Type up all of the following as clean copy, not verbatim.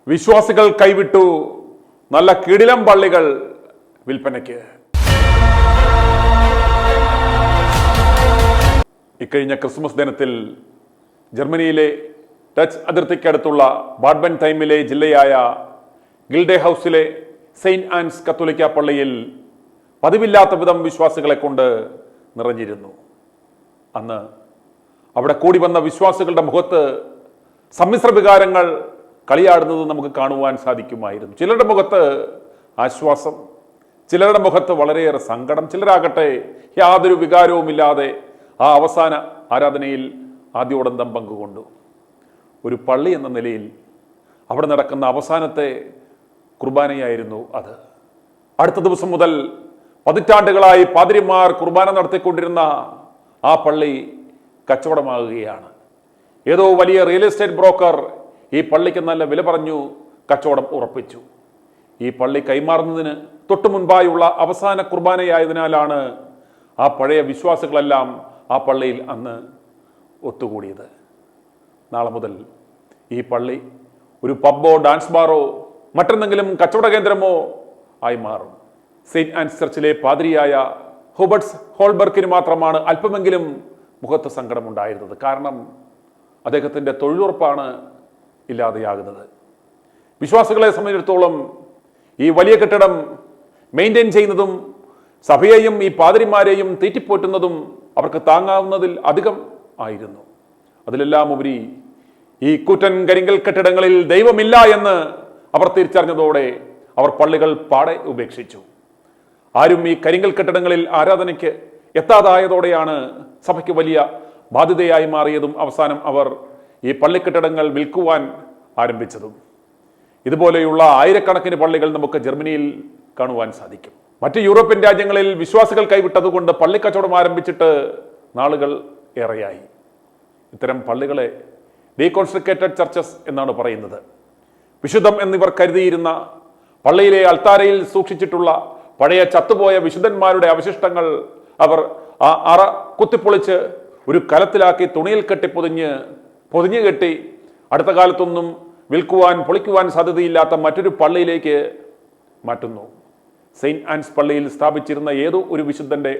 വിശ്വാസികൾ കൈവിട്ടു നല്ല കിടിലം പള്ളികൾ വിൽപ്പനയ്ക്ക്. ഇക്കഴിഞ്ഞ ക്രിസ്മസ് ദിനത്തിൽ ജർമ്മനിയിലെ ഡച്ച് അതിർത്തിക്കടുത്തുള്ള ബാഡ്ബൻ തൈമിലെ ജില്ലയായ ഗിൽഡെ ഹൗസിലെ സെയിന്റ് ആൻസ് കത്തോലിക്ക പള്ളിയിൽ പതിവില്ലാത്ത വിധം വിശ്വാസികളെ കൊണ്ട് നിറഞ്ഞിരുന്നു. അന്ന് അവിടെ കൂടി വന്ന വിശ്വാസികളുടെ മുഖത്ത് സമ്മിശ്ര വികാരങ്ങൾ കളിയാടുന്നത് നമുക്ക് കാണുവാൻ സാധിക്കുമായിരുന്നു. ചിലരുടെ മുഖത്ത് ആശ്വാസം, ചിലരുടെ മുഖത്ത് വളരെയേറെ സങ്കടം, ചിലരാകട്ടെ യാതൊരു വികാരവുമില്ലാതെ ആ അവസാന ആരാധനയിൽ ആദ്യോടന്തം പങ്കുകൊണ്ടു. ഒരു പള്ളി എന്ന നിലയിൽ അവിടെ നടക്കുന്ന അവസാനത്തെ കുർബാനയായിരുന്നു അത്. അടുത്ത ദിവസം മുതൽ പതിറ്റാണ്ടുകളായി പാതിരിമാർ കുർബാന നടത്തിക്കൊണ്ടിരുന്ന ആ പള്ളി കച്ചവടമാകുകയാണ്. ഏതോ വലിയ റിയൽ എസ്റ്റേറ്റ് ബ്രോക്കർ ഈ പള്ളിക്ക് നല്ല വില പറഞ്ഞു കച്ചവടം ഉറപ്പിച്ചു. ഈ പള്ളി കൈമാറുന്നതിന് തൊട്ടു മുൻപായുള്ള അവസാന കുർബാനയായതിനാലാണ് ആ പഴയ വിശ്വാസികളെല്ലാം ആ പള്ളിയിൽ അന്ന് ഒത്തുകൂടിയത്. നാളെ മുതൽ ഈ പള്ളി ഒരു പബ്ബോ ഡാൻസ് ബാറോ മറ്റെന്തെങ്കിലും കച്ചവട കേന്ദ്രമോ ആയി മാറും. സെയിന്റ് ആൻസ് ചർച്ചിലെ പാതിരിയായ ഹോബർട്സ് ഹോൾബർക്കിന് മാത്രമാണ് അല്പമെങ്കിലും മുഖത്ത് സങ്കടമുണ്ടായിരുന്നത്. കാരണം അദ്ദേഹത്തിൻ്റെ തൊഴിലുറപ്പാണ് ഇല്ലാതെയാകുന്നത്. വിശ്വാസികളെ സംബന്ധിച്ചിടത്തോളം ഈ വലിയ കെട്ടിടം മെയിൻറ്റെയിൻ ചെയ്യുന്നതും സഭയെയും ഈ പാതിരിമാരെയും തീറ്റിപ്പോറ്റുന്നതും അവർക്ക് താങ്ങാവുന്നതിൽ അധികം ആയിരുന്നു. അതിലെല്ലാം ഉപരി ഈ കൂറ്റൻ കരിങ്കൽ കെട്ടിടങ്ങളിൽ ദൈവമില്ല എന്ന് അവർ തിരിച്ചറിഞ്ഞതോടെ അവർ പള്ളികൾ പാടെ ഉപേക്ഷിച്ചു. ആരും ഈ കരിങ്കൽ കെട്ടിടങ്ങളിൽ ആരാധനയ്ക്ക് എത്താതായതോടെയാണ് സഭയ്ക്ക് വലിയ ബാധ്യതയായി മാറിയതും അവസാനം അവർ ഈ പള്ളിക്കെട്ടിടങ്ങൾ വിൽക്കുവാൻ ആരംഭിച്ചതും. ഇതുപോലെയുള്ള ആയിരക്കണക്കിന് പള്ളികൾ നമുക്ക് ജർമ്മനിയിൽ കാണുവാൻ സാധിക്കും. മറ്റ് യൂറോപ്യൻ രാജ്യങ്ങളിൽ വിശ്വാസികൾ കൈവിട്ടതുകൊണ്ട് പള്ളിക്കച്ചവടം ആരംഭിച്ചിട്ട് നാളുകൾ ഏറെയായി. ഇത്തരം പള്ളികളെ ഡീകോൺസ്ട്രക്കേറ്റഡ് ചർച്ചസ് എന്നാണ് പറയുന്നത്. വിശുദ്ധം എന്നിവർ കരുതിയിരുന്ന പള്ളിയിലെ അൾത്താരയിൽ സൂക്ഷിച്ചിട്ടുള്ള പഴയ ചത്തുപോയ വിശുദ്ധന്മാരുടെ അവശിഷ്ടങ്ങൾ അവർ ആ അറ കുത്തിപ്പൊളിച്ച് ഒരു കലത്തിലാക്കി തുണിയിൽ കെട്ടി പൊതിഞ്ഞു കെട്ടി അടുത്ത കാലത്തൊന്നും വിൽക്കുവാൻ പൊളിക്കുവാൻ സാധ്യതയില്ലാത്ത മറ്റൊരു പള്ളിയിലേക്ക് മാറ്റുന്നു. സെയിന്റ് ആൻസ് പള്ളിയിൽ സ്ഥാപിച്ചിരുന്ന ഏതോ ഒരു വിശുദ്ധന്റെ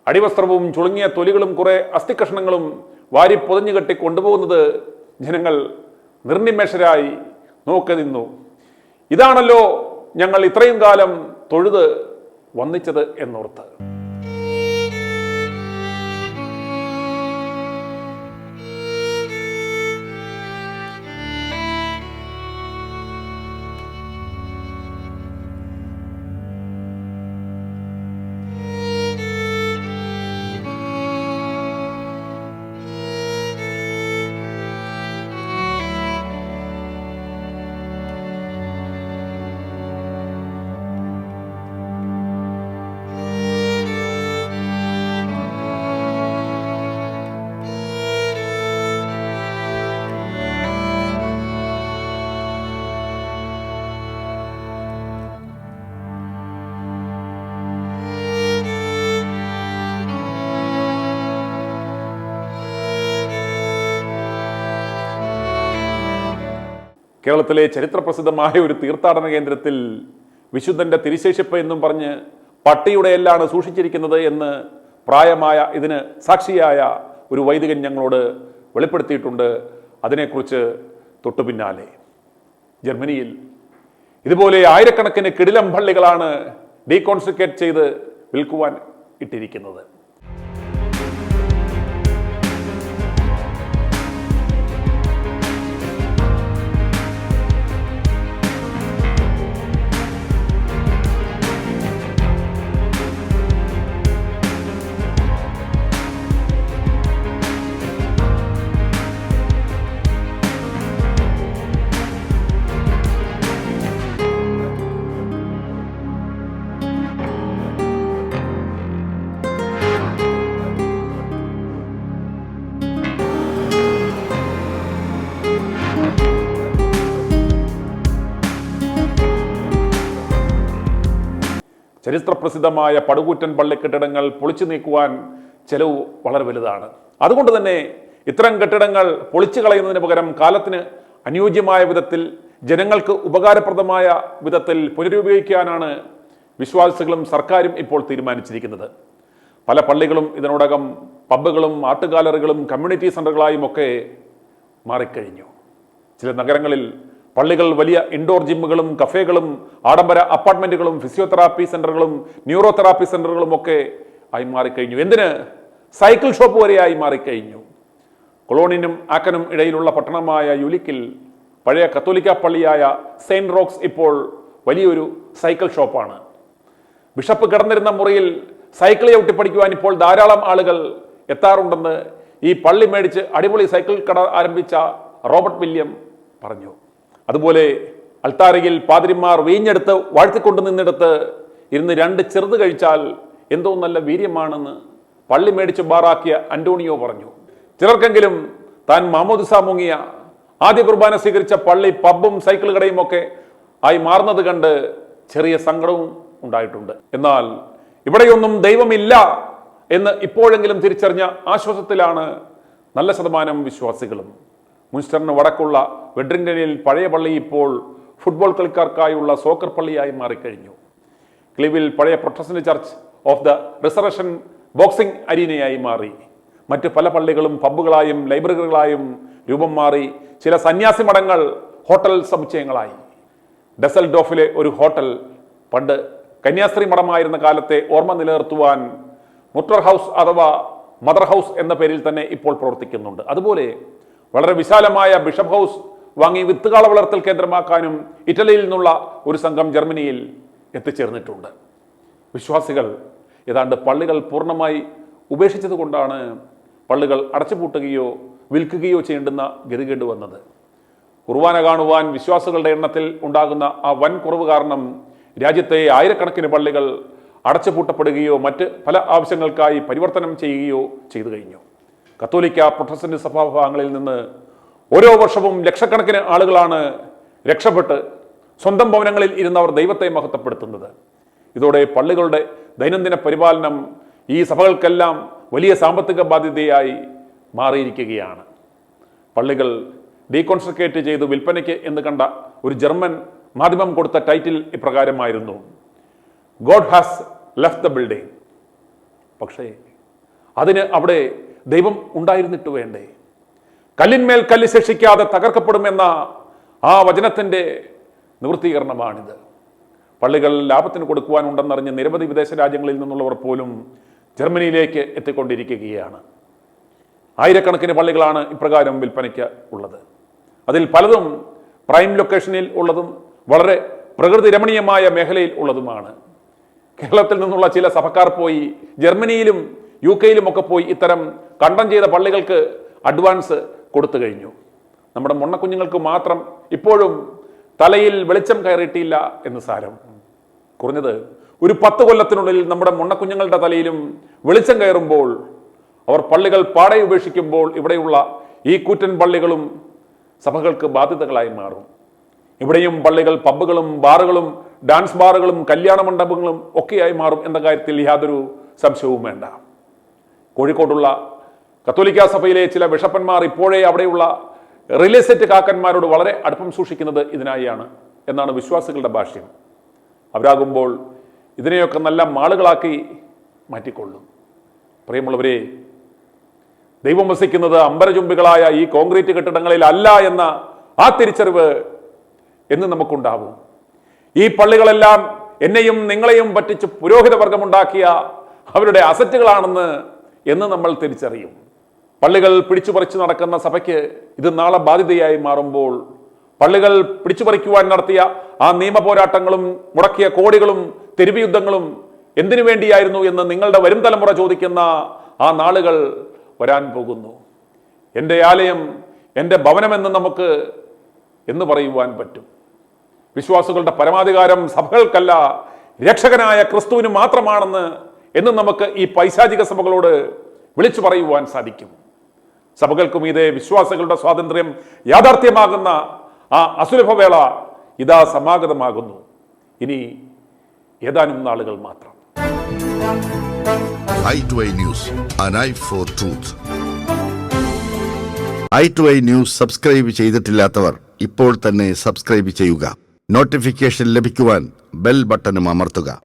അടിവസ്ത്രവും ചുളുങ്ങിയ തൊലികളും കുറെ അസ്ഥികഷ്ണങ്ങളും വാരി പൊതിഞ്ഞു കെട്ടി കൊണ്ടുപോകുന്നത് ജനങ്ങൾ നിർനിമേഷരായി നോക്കി നിന്നു. ഇതാണല്ലോ ഞങ്ങൾ ഇത്രയും കാലം തൊഴുത് വന്നിച്ചത് എന്നോർത്ത്. കേരളത്തിലെ ചരിത്രപ്രസിദ്ധമായ ഒരു തീർത്ഥാടന കേന്ദ്രത്തിൽ വിശുദ്ധന്റെ തിരുശേഷിപ്പ് എന്നും പറഞ്ഞ് പട്ടിയുടെ എല്ലാണ് സൂക്ഷിച്ചിരിക്കുന്നത് എന്ന് പ്രായമായ ഇതിന് സാക്ഷിയായ ഒരു വൈദികൻ ഞങ്ങളോട് വെളിപ്പെടുത്തിയിട്ടുണ്ട്. അതിനെക്കുറിച്ച് തൊട്ടു പിന്നാലെ ജർമ്മനിയിൽ ഇതുപോലെ ആയിരക്കണക്കിന് കിടിലം പള്ളികളാണ് ഡീകോൺസ്ട്രക്കേറ്റ് ചെയ്ത് വിൽക്കുവാൻ ഇട്ടിരിക്കുന്നത്. ചരിത്രപ്രസിദ്ധമായ പടുകൂറ്റൻ പള്ളിക്കെട്ടിടങ്ങൾ പൊളിച്ചു നീക്കുവാൻ ചെലവ് വളരെ വലുതാണ്. അതുകൊണ്ട് തന്നെ ഇത്തരം കെട്ടിടങ്ങൾ പൊളിച്ചു കളയുന്നതിന് പകരം കാലത്തിന് അനുയോജ്യമായ വിധത്തിൽ ജനങ്ങൾക്ക് ഉപകാരപ്രദമായ വിധത്തിൽ പുനരുപയോഗിക്കാനാണ് വിശ്വാസികളും സർക്കാരും ഇപ്പോൾ തീരുമാനിച്ചിരിക്കുന്നത്. പല പള്ളികളും ഇതിനോടകം പബ്ബുകളും ആർട്ട് ഗാലറികളും കമ്മ്യൂണിറ്റി സെൻ്ററുകളായും ഒക്കെ മാറിക്കഴിഞ്ഞു. ചില നഗരങ്ങളിൽ പള്ളികൾ വലിയ ഇൻഡോർ ജിമ്മുകളും കഫേകളും ആഡംബര അപ്പാർട്ട്മെൻറ്റുകളും ഫിസിയോതെറാപ്പി സെൻ്ററുകളും ന്യൂറോ തെറാപ്പി സെൻ്ററുകളും ഒക്കെ ആയി മാറിക്കഴിഞ്ഞു. എന്തിന്? സൈക്കിൾ ഷോപ്പ് വരെയായി മാറിക്കഴിഞ്ഞു. കൊളോണിനും ആക്കനും ഇടയിലുള്ള പട്ടണമായ യുലിക്കിൽ പഴയ കത്തോലിക്ക പള്ളിയായ സെയിൻറ്റ് റോക്സ് ഇപ്പോൾ വലിയൊരു സൈക്കിൾ ഷോപ്പാണ്. ബിഷപ്പ് കിടന്നിരുന്ന മുറിയിൽ സൈക്കിൾ ചവിട്ടിപ്പടിക്കുവാൻ ഇപ്പോൾ ധാരാളം ആളുകൾ എത്താറുണ്ടെന്ന് ഈ പള്ളി മേടിച്ച് അടിപൊളി സൈക്കിൾ കട ആരംഭിച്ച റോബർട്ട് വില്യം പറഞ്ഞു. അതുപോലെ അൾത്താരയിൽ പാതിരിമാർ വീഞ്ഞെടുത്ത് വാഴ്ത്തിക്കൊണ്ടു നിന്നിടത്ത് ഇരുന്ന് 2 ചെറുത് കഴിച്ചാൽ എന്തോ നല്ല വീര്യമാണെന്ന് പള്ളി മേടിച്ച് ബാറാക്കിയ അന്റോണിയോ പറഞ്ഞു. ചിലർക്കെങ്കിലും താൻ മാമോദിസ മുങ്ങിയ ആദ്യ കുർബാന സ്വീകരിച്ച പള്ളി പബ്ബും സൈക്കിൾ കടയും ഒക്കെ ആയി മാറുന്നത് കണ്ട് ചെറിയ സങ്കടവും ഉണ്ടായിട്ടുണ്ട്. എന്നാൽ ഇവിടെയൊന്നും ദൈവമില്ല എന്ന് ഇപ്പോഴെങ്കിലും തിരിച്ചറിഞ്ഞ ആശ്വാസത്തിലാണ് നല്ല ശതമാനം വിശ്വാസികളും. മുൻസ്റ്ററിന് വടക്കുള്ള വെഡ്രിംഗ്ടണിൽ പഴയ പള്ളി ഇപ്പോൾ ഫുട്ബോൾ കളിക്കാർക്കായുള്ള സോക്കർ പള്ളിയായി മാറിക്കഴിഞ്ഞു. ക്ലീവിൽ പഴയ Protestant church of the resurrection boxing അരീനയായി മാറി. മറ്റ് പല പള്ളികളും പബ്ബുകളായും ലൈബ്രറികളായും രൂപം മാറി. ചില സന്യാസി മഠങ്ങൾ ഹോട്ടൽ സമുച്ചയങ്ങളായി. ഡെസൽഡോഫിലെ ഒരു ഹോട്ടൽ പണ്ട് കന്യാസ്ത്രീ മഠമായിരുന്ന കാലത്തെ ഓർമ്മ നിലനിർത്തുവാൻ മുട്ടർ ഹൗസ് അഥവാ മദർ ഹൗസ് എന്ന പേരിൽ തന്നെ ഇപ്പോൾ പ്രവർത്തിക്കുന്നുണ്ട്. അതുപോലെ വളരെ വിശാലമായ ബിഷപ്പ് ഹൗസ് വാങ്ങി വിത്തുകാള വളർത്തൽ കേന്ദ്രമാക്കാനും ഇറ്റലിയിൽ നിന്നുള്ള ഒരു സംഘം ജർമ്മനിയിൽ എത്തിച്ചേർന്നിട്ടുണ്ട്. വിശ്വാസികൾ ഏതാണ്ട് പള്ളികൾ പൂർണ്ണമായി ഉപേക്ഷിച്ചതുകൊണ്ടാണ് പള്ളികൾ അടച്ചുപൂട്ടുകയോ വിൽക്കുകയോ ചെയ്യേണ്ടുന്ന ഗതികേട് വന്നത്. കുർബാന കാണുവാൻ വിശ്വാസികളുടെ എണ്ണത്തിൽ ഉണ്ടാകുന്ന ആ വൻ കുറവ് കാരണം രാജ്യത്തെ ആയിരക്കണക്കിന് പള്ളികൾ അടച്ചുപൂട്ടപ്പെടുകയോ മറ്റ് പല ആവശ്യങ്ങൾക്കായി പരിവർത്തനം ചെയ്യുകയോ ചെയ്തു കഴിഞ്ഞു. കത്തോലിക്ക പ്രൊട്ടസ്റ്റന്റ് സഭാഭാഗങ്ങളിൽ നിന്ന് ഓരോ വർഷവും ലക്ഷക്കണക്കിന് ആളുകളാണ് രക്ഷപ്പെട്ട് സ്വന്തം ഭവനങ്ങളിൽ ഇരുന്നവർ ദൈവത്തെ മഹത്വപ്പെടുത്തുന്നത്. ഇതോടെ പള്ളികളുടെ ദൈനംദിന പരിപാലനം ഈ സഭകൾക്കെല്ലാം വലിയ സാമ്പത്തിക ബാധ്യതയായി മാറിയിരിക്കുകയാണ്. പള്ളികൾ ഡീകോൺസ്ട്രക്കേറ്റ് ചെയ്ത് വിൽപ്പനയ്ക്ക് എന്ന് കണ്ട ഒരു ജർമ്മൻ മാധ്യമം കൊടുത്ത ടൈറ്റിൽ ഇപ്രകാരമായിരുന്നു: God has left the building. പക്ഷേ അതിന് അവിടെ ദൈവം ഉണ്ടായിരുന്നിട്ട് വേണ്ടേ? കല്ലിന്മേൽ കല്ല് ശിക്ഷിക്കാതെ തകർക്കപ്പെടുമെന്ന ആ വചനത്തിൻ്റെ നിവൃത്തീകരണമാണിത്. പള്ളികൾ ലാഭത്തിന് കൊടുക്കുവാനുണ്ടെന്നറിഞ്ഞ് നിരവധി വിദേശ രാജ്യങ്ങളിൽ നിന്നുള്ളവർ പോലും ജർമ്മനിയിലേക്ക് എത്തിക്കൊണ്ടിരിക്കുകയാണ്. ആയിരക്കണക്കിന് പള്ളികളാണ് ഇപ്രകാരം വിൽപ്പനയ്ക്ക് ഉള്ളത്. അതിൽ പലതും പ്രൈം ലൊക്കേഷനിൽ ഉള്ളതും വളരെ പ്രകൃതി രമണീയമായ മേഖലയിൽ ഉള്ളതുമാണ്. കേരളത്തിൽ നിന്നുള്ള ചില സഭക്കാർ പോയി ജർമ്മനിയിലും UK ഒക്കെ പോയി ഇത്തരം കണ്ടം ചെയ്ത പള്ളികൾക്ക് അഡ്വാൻസ് കൊടുത്തു കഴിഞ്ഞു. നമ്മുടെ മുണ്ണക്കുഞ്ഞുങ്ങൾക്ക് മാത്രം ഇപ്പോഴും തലയിൽ വെളിച്ചം കയറിയിട്ടില്ല എന്ന് സാരം. കുറഞ്ഞത് ഒരു 10 കൊല്ലത്തിനുള്ളിൽ നമ്മുടെ മുണ്ണക്കുഞ്ഞുങ്ങളുടെ തലയിലും വെളിച്ചം കയറുമ്പോൾ, അവർ പള്ളികൾ പാടെ ഉപേക്ഷിക്കുമ്പോൾ ഇവിടെയുള്ള ഈ കൂറ്റൻ പള്ളികളും സഭകൾക്ക് ബാധ്യതകളായി മാറും. ഇവിടെയും പള്ളികൾ പബ്ബുകളും ബാറുകളും ഡാൻസ് ബാറുകളും കല്യാണ മണ്ഡപങ്ങളും ഒക്കെയായി മാറും എന്ന കാര്യത്തിൽ യാതൊരു സംശയവും വേണ്ട. കോഴിക്കോടുള്ള കത്തോലിക്ക സഭയിലെ ചില ബിഷപ്പന്മാർ ഇപ്പോഴേ അവിടെയുള്ള റിയൽ എസ്റ്റേറ്റ് കാക്കന്മാരോട് വളരെ അടുപ്പം സൂക്ഷിക്കുന്നത് ഇതിനായാണ് എന്നാണ് വിശ്വാസികളുടെ ഭാഷ്യം. അവരാകുമ്പോൾ ഇതിനെയൊക്കെ നല്ല മാളുകളാക്കി മാറ്റിക്കൊള്ളും. പ്രിയമുള്ളവരെ, ദൈവം വസിക്കുന്നത് അമ്പരചുംബികളായ ഈ കോൺക്രീറ്റ് കെട്ടിടങ്ങളിൽ അല്ല എന്ന ആ തിരിച്ചറിവ് എന്ന് നമുക്കുണ്ടാവും. ഈ പള്ളികളെല്ലാം എന്നെയും നിങ്ങളെയും പറ്റിച്ച് പുരോഹിത വർഗമുണ്ടാക്കിയ അവരുടെ അസറ്റുകളാണെന്ന് എന്ന് നമ്മൾ തിരിച്ചറിയും. പള്ളികൾ പിടിച്ചുപറിച്ചു നടക്കുന്ന സഭയ്ക്ക് ഇത് നാളെ ബാധ്യതയായി മാറുമ്പോൾ, പള്ളികൾ പിടിച്ചുപറിക്കുവാൻ നടത്തിയ ആ നിയമ പോരാട്ടങ്ങളും മുടക്കിയ കോടികളും തെരുവ് യുദ്ധങ്ങളും എന്തിനു വേണ്ടിയായിരുന്നു എന്ന് നിങ്ങളുടെ വരും തലമുറ ചോദിക്കുന്ന ആ നാളുകൾ വരാൻ പോകുന്നു. എൻ്റെ ആലയം എൻ്റെ ഭവനമെന്ന് നമുക്ക് എന്ന് പറയുവാൻ പറ്റും. വിശ്വാസികളുടെ പരമാധികാരം സഭകൾക്കല്ല, രക്ഷകനായ ക്രിസ്തുവിന് മാത്രമാണെന്ന് എന്ന് നമുക്ക് ഈ പൈശാചിക സഭകളോട് വിളിച്ചു പറയുവാൻ സാധിക്കും. സഭകൾക്കും ഇതേ വിശ്വാസികളുടെ സ്വാതന്ത്ര്യം യാഥാർത്ഥ്യമാകുന്ന ആ അസുലഭവേള ഇതാ സമാഗതമാകുന്നു. ഇനി ഏതാനും നാളുകൾ മാത്രം. i2i News, an eye for truth. i2i news subscribe ചെയ്തിട്ടില്ലാത്തവർ ഇപ്പോൾ തന്നെ സബ്സ്ക്രൈബ് ചെയ്യുക. നോട്ടിഫിക്കേഷൻ ലഭിക്കുവാൻ ബെൽ ബട്ടണും അമർത്തുക.